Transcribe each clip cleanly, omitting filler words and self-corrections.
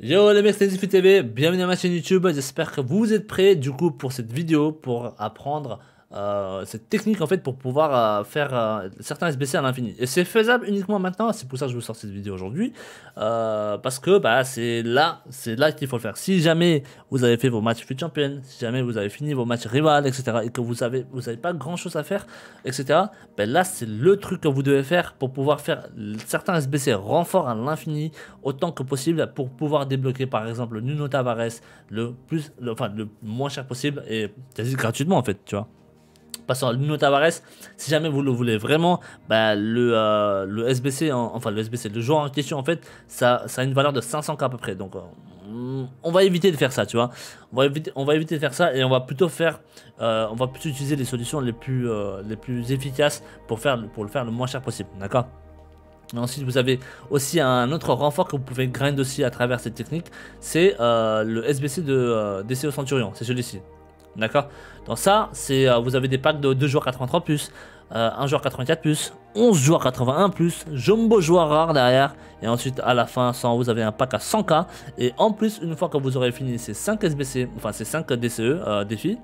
Yo les mecs, c'est Zifi TV, bienvenue à ma chaîne YouTube, j'espère que vous êtes prêts du coup pour cette vidéo, pour apprendre cette technique en fait pour pouvoir faire certains SBC à l'infini. Et c'est faisable uniquement maintenant, c'est pour ça que je vous sors cette vidéo aujourd'hui, parce que bah, c'est là qu'il faut le faire. Si jamais vous avez fait vos matchs FUT Champion, si jamais vous avez fini vos matchs rival, etc. et que vous avez pas grand chose à faire, etc. Ben là c'est le truc que vous devez faire pour pouvoir faire certains SBC renforts à l'infini autant que possible pour pouvoir débloquer par exemple Nuno Tavares le moins cher possible et quasi gratuitement en fait, tu vois. Passant à Nuno Tavares, si jamais vous le voulez vraiment, bah, le SBC, le SBC, le joueur en question, en fait, ça a une valeur de 500K à peu près. Donc, on va éviter de faire ça, tu vois. On va éviter de faire ça et on va plutôt faire, on va plutôt utiliser les solutions les plus efficaces pour le faire le moins cher possible, d'accord? Ensuite, vous avez aussi un autre renfort que vous pouvez grind aussi à travers cette technique, c'est le SBC de DCO Centurion, c'est celui-ci. D'accord. Dans ça, c'est vous avez des packs de 2 joueurs 83+, 1 joueur 84+, 11 joueurs 81+, jumbo joueur rare derrière. Et ensuite, à la fin, vous avez un pack à 100K. Et en plus, une fois que vous aurez fini ces 5 SBC, enfin ces 5 DCE défis,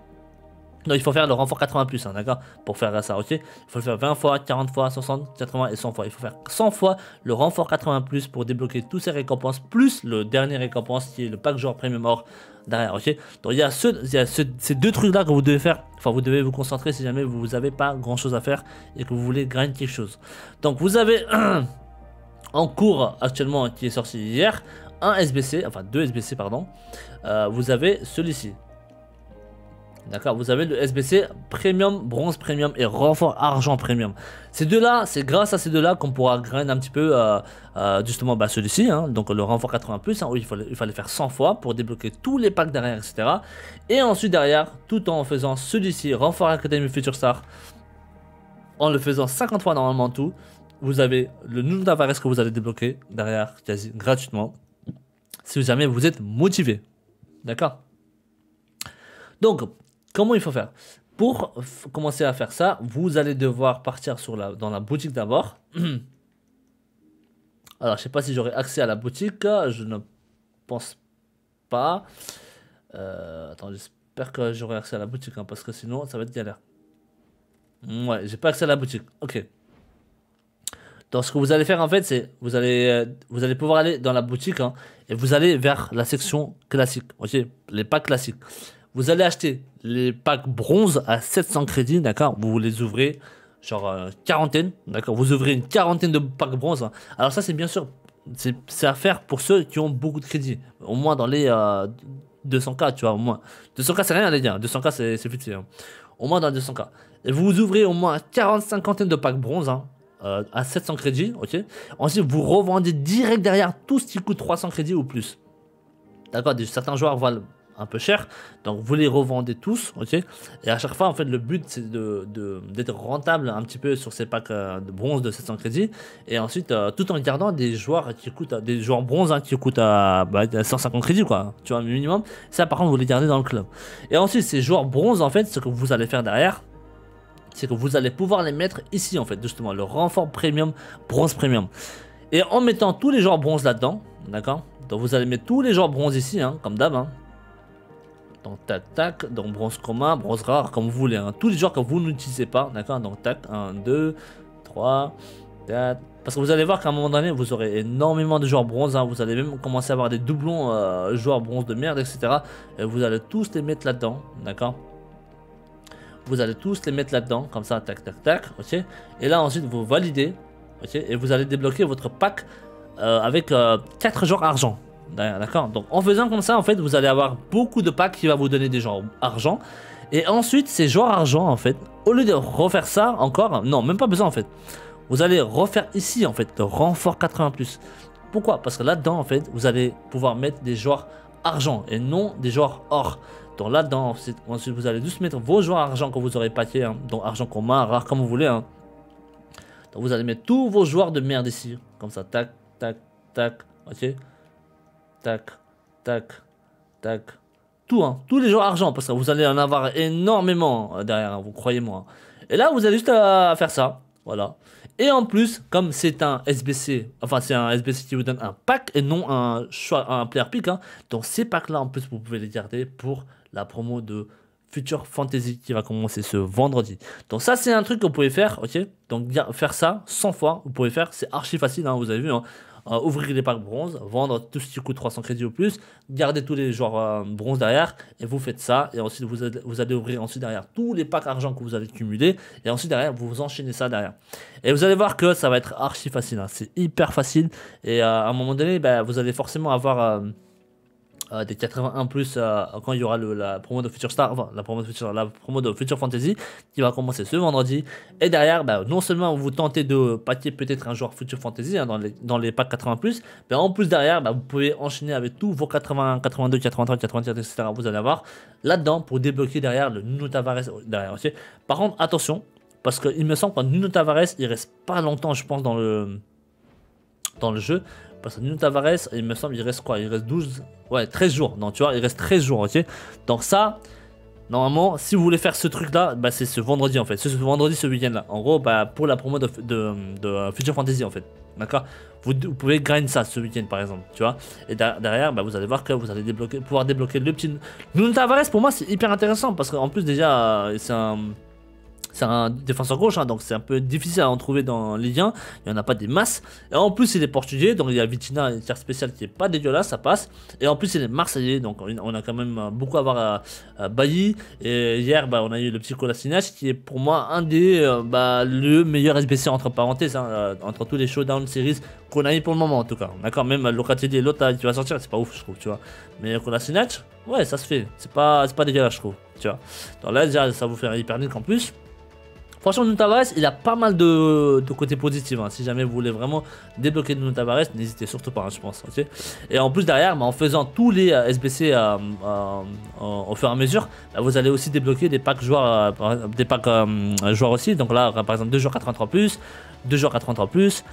donc il faut faire le renfort 80+, hein, d'accord. Pour faire ça, ok. Il faut le faire 20 fois, 40 fois, 60, 80 et 100 fois. Il faut faire 100 fois le renfort 80+ pour débloquer tous ces récompenses, plus le dernier récompense qui est le pack joueur premium or derrière, ok. Donc il y a, ces deux trucs là que vous devez faire. Enfin, vous devez vous concentrer si jamais vous n'avez pas grand chose à faire et que vous voulez grind quelque chose. Donc vous avez en cours actuellement qui est sorti hier, un SBC, enfin 2 SBC, pardon. Vous avez celui-ci. D'accord, vous avez le SBC Premium, Bronze Premium et Renfort Argent Premium. Ces deux-là, c'est grâce à ces deux-là qu'on pourra grind un petit peu justement bah, celui-ci, hein, donc le Renfort 80+, hein, où il fallait faire 100 fois pour débloquer tous les packs derrière, etc. Et ensuite derrière, tout en faisant celui-ci, Renfort Academy Future Star, en le faisant 50 fois normalement tout, vous avez le Nuno Tavares que vous allez débloquer derrière quasi gratuitement, si jamais vous êtes motivé. D'accord. Donc, comment il faut faire? Pour commencer à faire ça, vous allez devoir partir dans la boutique d'abord. Alors, je sais pas si j'aurai accès à la boutique. Je ne pense pas. Attends, j'espère que j'aurai accès à la boutique, hein, parce que sinon, ça va être galère. Ouais, j'ai pas accès à la boutique. Ok. Donc, ce que vous allez faire, en fait, c'est vous allez pouvoir aller dans la boutique, hein, et vous allez vers la section classique. Ok, les packs classiques. Vous allez acheter les packs bronze à 700 crédits, d'accord. Vous les ouvrez, genre quarantaine, d'accord. Vous ouvrez une quarantaine de packs bronze, hein. Alors ça, c'est bien sûr, c'est à faire pour ceux qui ont beaucoup de crédits. Au moins dans les 200K, tu vois, au moins. 200K, c'est rien, les gars. 200K, c'est futur, hein. Au moins dans 200K. Et vous ouvrez au moins 40-50 de packs bronze, hein, à 700 crédits, ok. Ensuite, vous revendez direct derrière tout ce qui coûte 300 crédits ou plus. D'accord, certains joueurs valent un peu cher, donc vous les revendez tous, ok. Et à chaque fois, en fait, le but c'est d'être rentable un petit peu sur ces packs de bronze de 700 crédits, et ensuite tout en gardant des joueurs qui coûtent, des joueurs bronze, hein, qui coûtent à 150 crédits, quoi, tu vois, minimum. Ça, par contre, vous les gardez dans le club. Et ensuite, ces joueurs bronze, en fait, ce que vous allez faire derrière, c'est que vous allez pouvoir les mettre ici, en fait, justement, le renfort premium, bronze premium. Et en mettant tous les joueurs bronze là-dedans, d'accord. Donc vous allez mettre tous les joueurs bronze ici, hein, comme d'hab, hein. Donc tac tac, donc bronze commun, bronze rare, comme vous voulez, hein. Tous les joueurs que vous n'utilisez pas, d'accord. Donc tac, 1, 2, 3, 4. Parce que vous allez voir qu'à un moment donné, vous aurez énormément de joueurs bronze, hein. Vous allez même commencer à avoir des doublons joueurs bronze de merde, etc. Et vous allez tous les mettre là-dedans, d'accord. Vous allez tous les mettre là-dedans, comme ça, tac tac tac, ok. Et là ensuite vous validez, ok. Et vous allez débloquer votre pack avec 4 joueurs argent. D'accord. Donc en faisant comme ça, en fait, vous allez avoir beaucoup de packs qui va vous donner des joueurs argent. Et ensuite, ces joueurs argent, en fait, au lieu de refaire ça encore, non, même pas besoin en fait. Vous allez refaire ici, en fait, le renfort 80+. Pourquoi? Parce que là-dedans, en fait, vous allez pouvoir mettre des joueurs argent et non des joueurs or. Donc là-dedans, ensuite, vous allez juste mettre vos joueurs argent que vous aurez paqué, hein, donc argent commun, rare, comme vous voulez, hein. Donc vous allez mettre tous vos joueurs de merde ici, comme ça, tac, tac, tac, ok. Tac, tac, tac. Tout, hein. Tous les joueurs argent, parce que vous allez en avoir énormément derrière, hein, vous croyez-moi. Et là, vous avez juste à faire ça. Voilà. Et en plus, comme c'est un SBC, enfin c'est un SBC qui vous donne un pack et non un choix, un player pick, hein, donc ces packs-là, en plus, vous pouvez les garder pour la promo de Future Fantasy qui va commencer ce vendredi. Donc ça, c'est un truc que vous pouvez faire, ok? Donc faire ça 100 fois, vous pouvez faire, c'est archi facile, hein, vous avez vu, hein. Ouvrir les packs bronze, vendre tout ce qui coûte 300 crédits au plus, garder tous les joueurs bronze derrière, et vous faites ça, et ensuite vous allez ouvrir ensuite derrière tous les packs argent que vous avez cumulés, et ensuite derrière vous enchaînez ça derrière. Et vous allez voir que ça va être archi facile, hein. C'est hyper facile, et à un moment donné, bah, vous allez forcément avoir des 81 plus quand il y aura la promo de Future Star, enfin la promo de Future Fantasy qui va commencer ce vendredi. Et derrière, bah, non seulement vous tentez de paquer peut-être un joueur Future Fantasy, hein, dans les packs 80 plus, mais en plus derrière, bah, vous pouvez enchaîner avec tous vos 80, 82, 83, 84, etc. Vous allez avoir là-dedans pour débloquer derrière le Nuno Tavares derrière. Okay. Par contre, attention, parce qu'il me semble que Nuno Tavares, il reste pas longtemps, je pense, dans le jeu. Parce que Nuno Tavares, il me semble, il reste quoi? Il reste 12, ouais, 13 jours. Donc, tu vois, il reste 13 jours, ok? Donc, ça, normalement, si vous voulez faire ce truc-là, bah, c'est ce vendredi, en fait. Ce vendredi, ce week-end-là. En gros, bah, pour la promo de Future Fantasy, en fait. D'accord? Vous pouvez grind ça ce week-end, par exemple, tu vois? Et derrière, bah, vous allez voir que vous allez pouvoir débloquer le petit... Nuno Tavares, pour moi, c'est hyper intéressant. Parce qu'en plus, déjà, c'est un défenseur gauche, hein, donc c'est un peu difficile à en trouver dans Ligue 1. Il n'y en a pas des masses. Et en plus, il est portugais, donc il y a Vitinha, un tiers spécial qui est pas dégueulasse, ça passe. Et en plus, il est marseillais, donc on a quand même beaucoup à voir à Bailly. Et hier, bah, on a eu le petit Kolasinac qui est pour moi un des le meilleur SBC entre parenthèses, hein, entre tous les showdown series qu'on a eu pour le moment en tout cas. D'accord, même Locatelli et l'autre qui va sortir, c'est pas ouf, je trouve, tu vois. Mais Kolasinac, ouais, ça se fait. C'est pas dégueulasse, je trouve, tu vois. Donc là, déjà, ça vous fait hyper nique en plus. Franchement, Nuno Tavares, il a pas mal de côtés positifs. Hein. Si jamais vous voulez vraiment débloquer Nuno Tavares, n'hésitez surtout pas, hein, je pense. Okay, et en plus, derrière, bah, en faisant tous les SBC au fur et à mesure, bah, vous allez aussi débloquer des packs joueurs, joueurs aussi. Donc là, par exemple, 2 joueurs 83 plus, 2 joueurs 83 plus.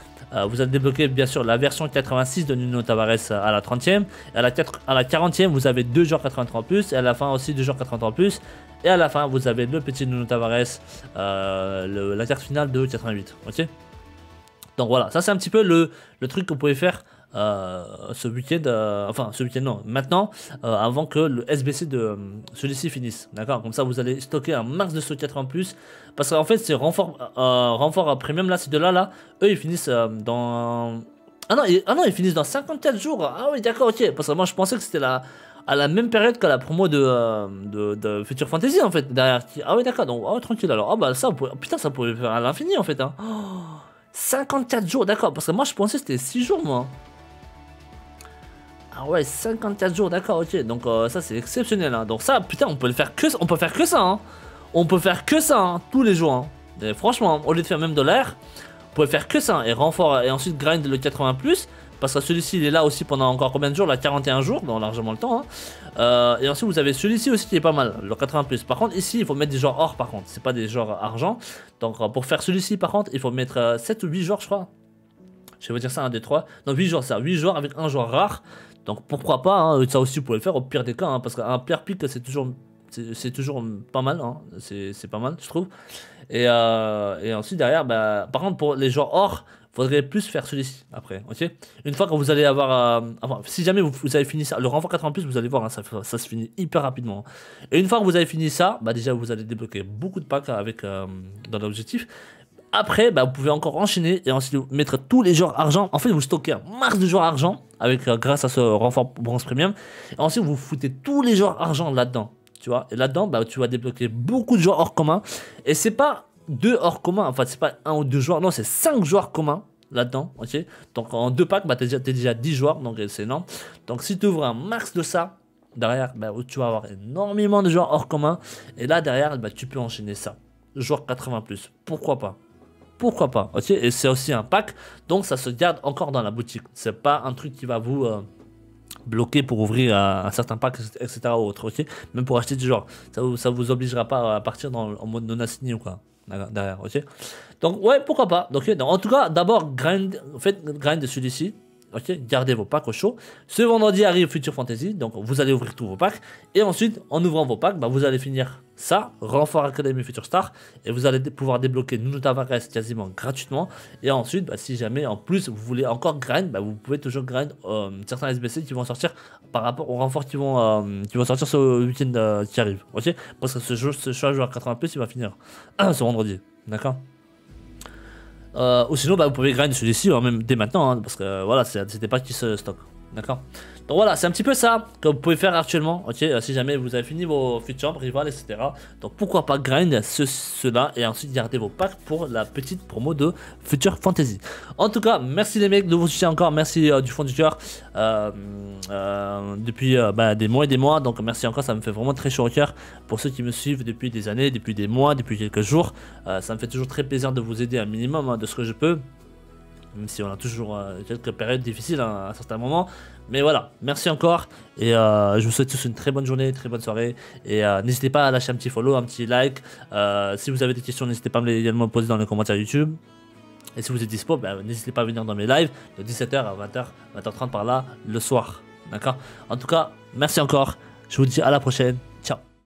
Vous allez débloquer bien sûr la version 86 de Nuno Tavares à la 30e. Et à la 40e, vous avez 2 joueurs 83 plus. Et à la fin aussi 2 joueurs 83 plus. Et à la fin, vous avez le petit Nuno Tavares, la carte finale de 88. Ok. Donc voilà, ça c'est un petit peu le truc que vous pouvez faire ce week-end, enfin ce week-end non, maintenant, avant que le SBC de celui-ci finisse, d'accord? Comme ça vous allez stocker un max de ce 80 plus, parce qu'en fait c'est renfort premium là, ces deux là, eux ils finissent dans... Ah non, ils finissent dans 54 jours, ah oui d'accord, ok, parce que moi je pensais que c'était à la même période que la promo de Future Fantasy en fait, derrière. Ah oui d'accord, donc oh, tranquille alors, ah bah ça, putain ça pouvait faire à l'infini en fait, hein. Oh, 54 jours, d'accord, parce que moi je pensais que c'était 6 jours moi. Ah ouais, 54 jours, d'accord, ok. Donc ça c'est exceptionnel. Hein. Donc ça, putain, on peut faire que ça. Hein. On peut faire que ça hein, tous les jours. Hein. Et franchement, au lieu de faire même de l'air, on peut faire que ça. Hein. Et renfort et ensuite grind le 80 plus. Parce que celui-ci il est là aussi pendant encore combien de jours? Là 41 jours, donc largement le temps. Hein. Et ensuite vous avez celui-ci aussi qui est pas mal, le 80 plus. Par contre ici il faut mettre des joueurs or par contre, c'est pas des joueurs argent. Donc pour faire celui-ci par contre il faut mettre 7 ou 8 joueurs je crois. Je vais vous dire ça, 1, 2, 3. Non 8 joueurs, ça, 8 joueurs avec un joueur rare. Donc pourquoi pas, hein, ça aussi vous pouvez le faire au pire des cas, hein, parce qu'un player pick c'est toujours pas mal, hein, c'est pas mal je trouve. Et ensuite derrière, bah, par contre pour les joueurs or, faudrait plus faire celui-ci après, ok. Une fois que vous allez avoir, enfin si jamais vous avez fini ça, le renfort 80 plus, vous allez voir, hein, ça se finit hyper rapidement. Hein. Et une fois que vous avez fini ça, bah déjà vous allez débloquer beaucoup de packs avec dans l'objectif. Après, bah, vous pouvez encore enchaîner et ensuite mettre tous les joueurs argent. En fait, vous stockez un max de joueurs argent avec, grâce à ce renfort bronze premium. Et ensuite, vous foutez tous les joueurs argent là-dedans. Tu vois, et là-dedans, bah, tu vas débloquer beaucoup de joueurs hors commun. Et c'est pas 2 hors commun, enfin, c'est pas 1 ou 2 joueurs, non, c'est 5 joueurs communs là-dedans. Ok, donc en 2 packs, bah, t'es déjà 10 joueurs, donc c'est énorme. Donc si tu ouvres un max de ça, derrière, bah, tu vas avoir énormément de joueurs hors commun. Et là, derrière, bah, tu peux enchaîner ça. Joueur 80 plus, pourquoi pas? Pourquoi pas, ok. Et c'est aussi un pack, donc ça se garde encore dans la boutique. C'est pas un truc qui va vous bloquer pour ouvrir un certain pack, etc. ou autre, ok. Même pour acheter du genre, ça vous obligera pas à partir en mode non assigné ou quoi, derrière, ok. Donc ouais, pourquoi pas. Donc, en tout cas, d'abord faites grind de celui-ci. Ok, gardez vos packs au chaud. Ce vendredi arrive Future Fantasy, donc vous allez ouvrir tous vos packs. Et ensuite, en ouvrant vos packs, bah, vous allez finir ça, Renfort Academy Future Star. Et vous allez pouvoir débloquer Nuno Tavares quasiment gratuitement. Et ensuite, bah, si jamais en plus vous voulez encore grind, bah, vous pouvez toujours grind certains SBC qui vont sortir par rapport aux renforts qui vont sortir ce week-end qui arrive. Ok, parce que ce choix joueur 80+, il va finir ce vendredi. D'accord. Ou sinon, bah, vous pouvez grind celui-ci, même dès maintenant, hein, parce que voilà, c'était pas qui se stocke. D'accord. Donc voilà, c'est un petit peu ça que vous pouvez faire actuellement, ok, si jamais vous avez fini vos features, rival, etc. Donc pourquoi pas grind cela et ensuite garder vos packs pour la petite promo de Future Fantasy. En tout cas, merci les mecs de vous soutien encore, merci du fond du cœur depuis des mois et des mois. Donc merci encore, ça me fait vraiment très chaud au cœur pour ceux qui me suivent depuis des années, depuis des mois, depuis quelques jours. Ça me fait toujours très plaisir de vous aider un minimum de ce que je peux. Même si on a toujours quelques périodes difficiles à certains moments. Mais voilà, merci encore. Et je vous souhaite tous une très bonne journée, très bonne soirée. Et n'hésitez pas à lâcher un petit follow, un petit like. Si vous avez des questions, n'hésitez pas à me les également poser dans les commentaires YouTube. Et si vous êtes dispo, n'hésitez pas à venir dans mes lives de 17h à 20h, 20h30 par là, le soir. D'accord. En tout cas, merci encore. Je vous dis à la prochaine.